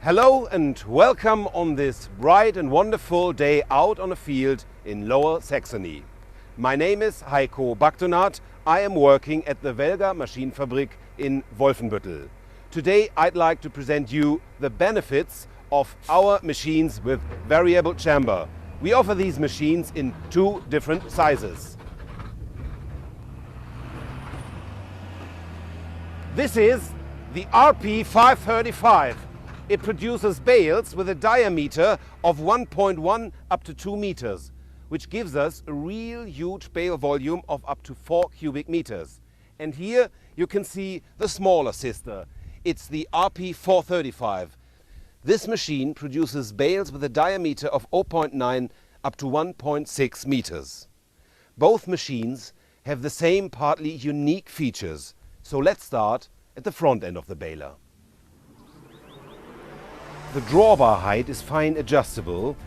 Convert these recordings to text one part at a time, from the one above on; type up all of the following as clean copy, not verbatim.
Hello and welcome on this bright and wonderful day out on a field in Lower Saxony. My name is Heiko Baktonat. I am working at the Welger Maschinenfabrik in Wolfenbüttel. Today I'd like to present you the benefits of our machines with variable chamber. We offer these machines in two different sizes. This is the RP 535. It produces bales with a diameter of 1.1 up to 2 meters, which gives us a real huge bale volume of up to 4 cubic meters. And here you can see the smaller sister. It's the RP 435. This machine produces bales with a diameter of 0.9 up to 1.6 meters. Both machines have the same partly unique features. So let's start at the front end of the baler. The drawbar height is fine adjustable.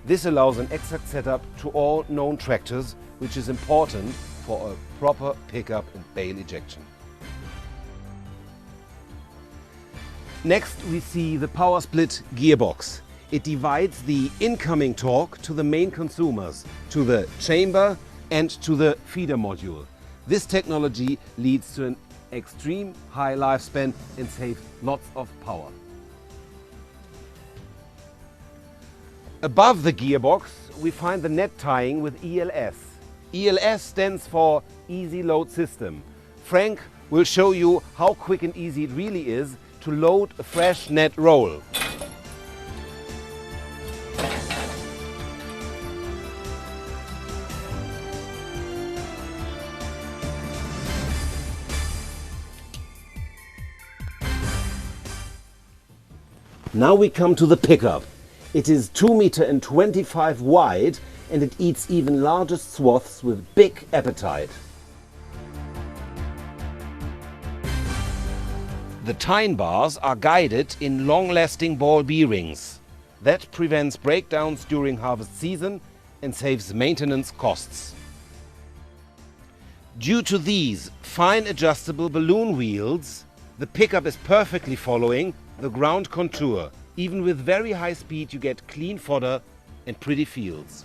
This allows an exact setup to all known tractors, which is important for a proper pickup and bale ejection. Next we see the power split gearbox. It divides the incoming torque to the main consumers, to the chamber and to the feeder module. This technology leads to an extreme high lifespan and saves lots of power. Above the gearbox we find the net tying with ELS. ELS stands for Easy Load System. Frank will show you how quick and easy it really is to load a fresh net roll. Now we come to the pickup. It is 2.25 meters wide and it eats even larger swaths with big appetite. The tine bars are guided in long-lasting ball bearings. That prevents breakdowns during harvest season and saves maintenance costs. Due to these fine adjustable balloon wheels, the pickup is perfectly following the ground contour. Even with very high speed you get clean fodder and pretty fields.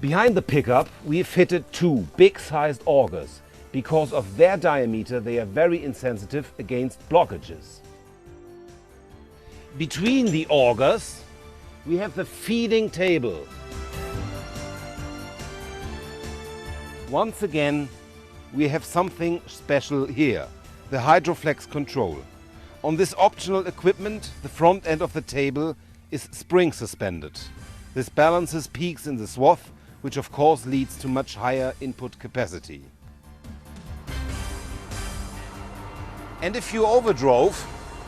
Behind the pickup we have fitted two big-sized augers. Because of their diameter they are very insensitive against blockages. Between the augers we have the feeding table. Once again we have something special here, the Hydroflex control. On this optional equipment, the front end of the table is spring suspended. This balances peaks in the swath, which of course leads to much higher input capacity. And if you overdrove,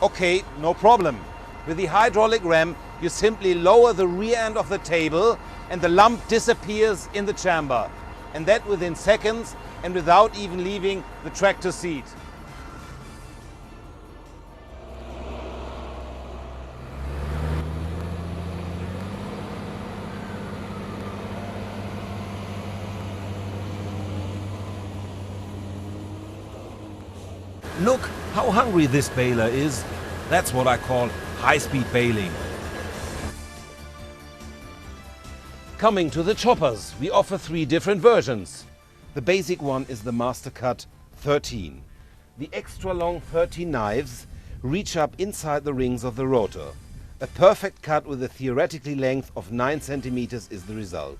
okay, no problem. With the hydraulic ram, you simply lower the rear end of the table and the lump disappears in the chamber. And that within seconds and without even leaving the tractor seat. Look how hungry this baler is. That's what I call high-speed baling. Coming to the choppers, we offer three different versions. The basic one is the Master Cut 13. The extra long 13 knives reach up inside the rings of the rotor. A perfect cut with a theoretically length of 9 centimeters is the result.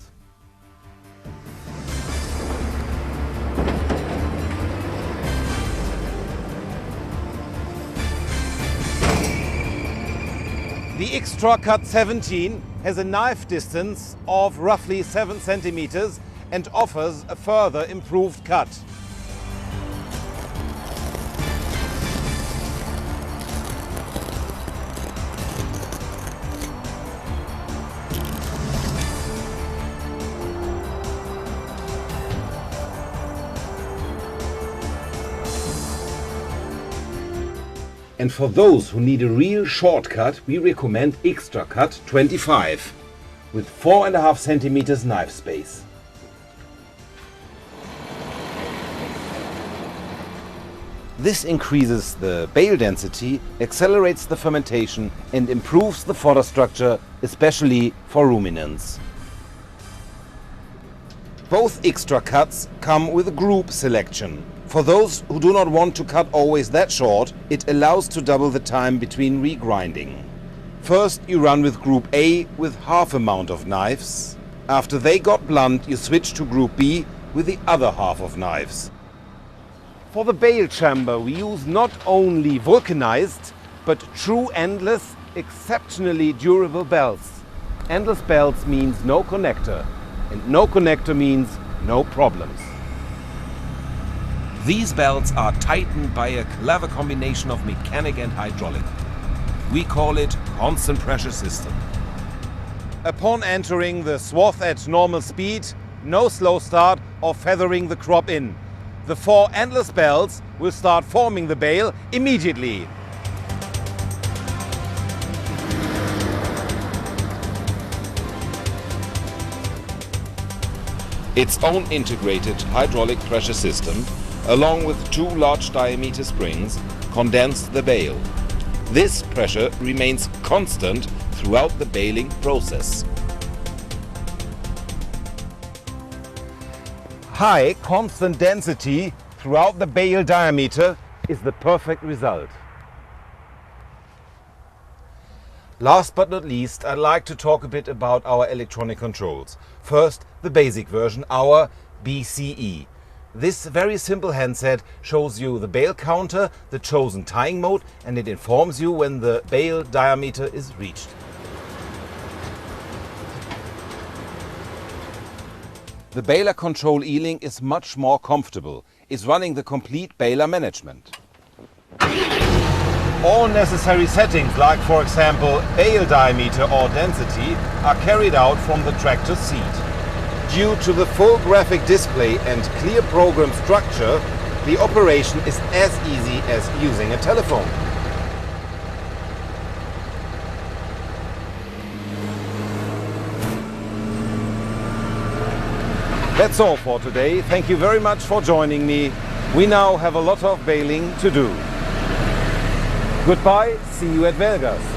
The Extra Cut 17 has a knife distance of roughly 7 centimeters and offers a further improved cut. And for those who need a real shortcut, we recommend Extra Cut 25 with 4.5 centimeters knife space. This increases the bale density, accelerates the fermentation and improves the fodder structure, especially for ruminants. Both extra cuts come with a group selection. For those who do not want to cut always that short, it allows to double the time between regrinding. First you run with group A with half amount of knives. After they got blunt, you switch to group B with the other half of knives. For the bale chamber we use not only vulcanized, but true endless, exceptionally durable belts. Endless belts means no connector, and no connector means no problems. These belts are tightened by a clever combination of mechanic and hydraulic. We call it constant pressure system. Upon entering the swath at normal speed, no slow start or feathering the crop in. The 4 endless belts will start forming the bale immediately. Its own integrated hydraulic pressure system, along with 2 large diameter springs, condense the bale. This pressure remains constant throughout the baling process. High constant density throughout the bale diameter is the perfect result. Last but not least, I'd like to talk a bit about our electronic controls. First, the basic version, our BCE. This very simple handset shows you the bale counter, the chosen tying mode, and it informs you when the bale diameter is reached. The Baler Control E-Link is much more comfortable. It's running the complete Baler management. All necessary settings, like for example bale diameter or density, are carried out from the tractor seat. Due to the full graphic display and clear program structure, the operation is as easy as using a telephone. That's all for today. Thank you very much for joining me. We now have a lot of baling to do. Goodbye, see you at Welger's.